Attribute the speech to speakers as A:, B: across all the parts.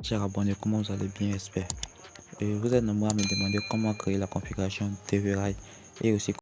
A: Chers abonnés, comment vous allez bien, j'espère. Vous êtes nombreux à me demander comment créer la configuration TVRAI et aussi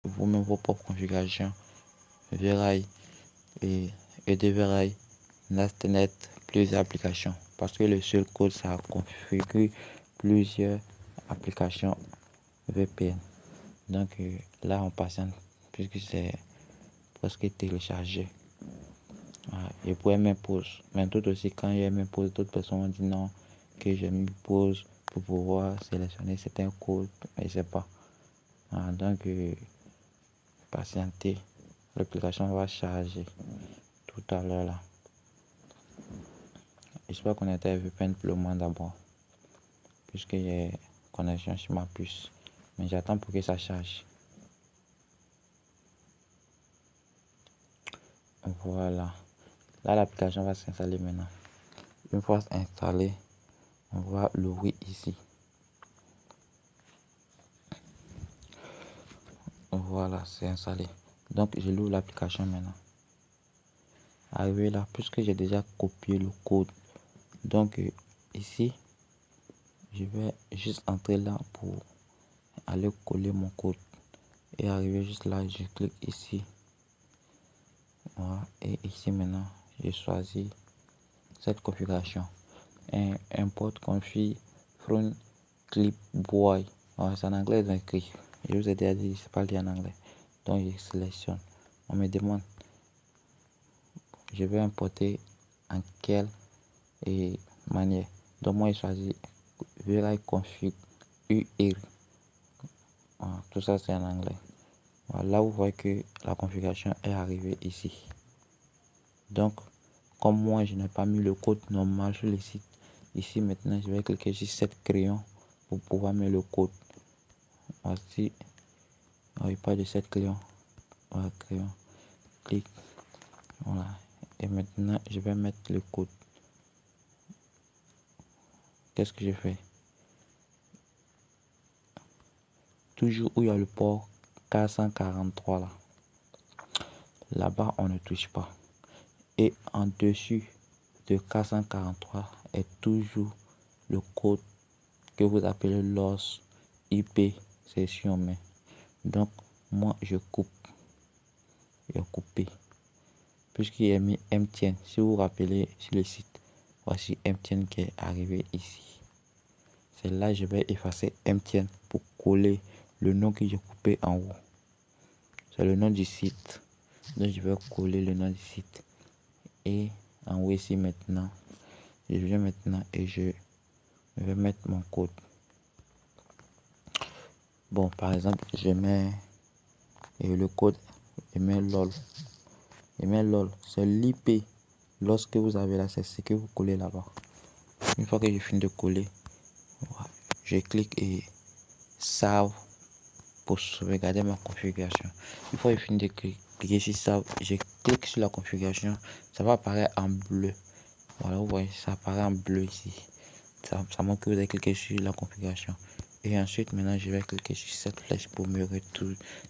A: vous-même vos propres configurations VRAI et EDVRAI, NASTnet, plusieurs applications. Parce que le seul code, ça configure plusieurs applications VPN. Donc là, on patiente puisque c'est presque téléchargé. Voilà. Et pour m'impose. Mais tout aussi, quand il m'impose, d'autres personnes ont dit non, que je m'impose pour pouvoir sélectionner certains codes, mais c'est pas. Voilà. Donc, patienter. L'application va charger tout à l'heure là. J'espère qu'on était VPN pour le moment d'abord, puisque j'ai connexion sur ma puce. Mais j'attends pour que ça charge. Voilà. Là, l'application va s'installer maintenant. Une fois installée, on va l'ouvrir ici. Voilà, c'est installé. Donc, je loue l'application maintenant. Arrivé là, puisque j'ai déjà copié le code. Donc, ici, je vais juste entrer là pour aller coller mon code. Et arrivé juste là, je clique ici. Voilà. Et ici maintenant, je choisis cette configuration. Import config from clipboard. Voilà, c'est en anglais donc écrit. Je vous ai déjà dit, c'est pas lié en anglais. Donc, je sélectionne. On me demande, je vais importer en quelle manière. Donc, moi, je choisis VLI config UR. Voilà, tout ça c'est en anglais. Voilà, là vous voyez que la configuration est arrivée ici. Donc comme moi je n'ai pas mis le code normal sur le site, ici maintenant je vais cliquer sur cette crayon pour pouvoir mettre le code. Voici, il pas de cette crayon. Voilà, crayon, clique, voilà, et maintenant je vais mettre le code. Qu'est-ce que je fais? Toujours où il y a le port 443 là. Là-bas on ne touche pas. Et en dessus de 443 est toujours le code que vous appelez loss IP session main. Donc moi je coupe. Je vais couper. Puisqu'il est mis MTN. Si vous vous rappelez sur le site, voici MTN qui est arrivé ici. C'est là que je vais effacer MTN pour coller le nom que j'ai coupé en haut. C'est le nom du site. Donc je vais coller le nom du site. Et en haut ici maintenant, je viens maintenant et je vais mettre mon code. Bon, par exemple, je mets le code, je mets LOL. Je mets LOL. C'est l'IP. Lorsque vous avez là, c'est ce que vous collez là-bas. Une fois que j'ai fini de coller, voilà, je clique et save pour sauvegarder ma configuration. Une fois que j'ai fini de cliquer sur save, je clique sur la configuration, ça va apparaître en bleu. Voilà, vous voyez, ça apparaît en bleu ici. Ça montre que vous avez cliqué sur la configuration. Et ensuite, maintenant, je vais cliquer sur cette flèche pour me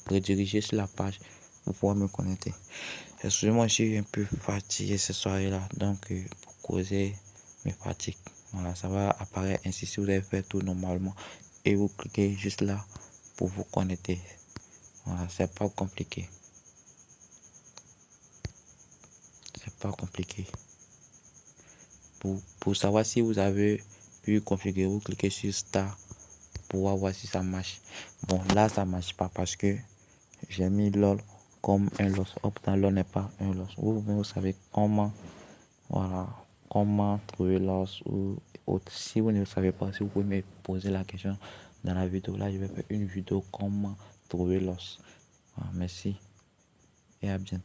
A: rediriger sur la page pour pouvoir me connecter. Excusez-moi, je suis un peu fatigué ce soir-là, donc pour causer mes fatigues. Voilà, ça va apparaître ainsi si vous avez fait tout normalement. Et vous cliquez juste là pour vous connecter. Voilà, c'est pas compliqué. C'est pas compliqué. Pour savoir si vous avez pu configurer, vous cliquez sur Start pour voir si ça marche. Bon, là ça marche pas parce que j'ai mis LOL comme un loss. Pourtant LOL n'est pas un loss. Vous savez comment, voilà, comment trouver loss ou autre. Si vous ne savez pas, si vous pouvez me poser la question dans la vidéo. Là je vais faire une vidéo comment trouver loss. Voilà, merci et à bientôt.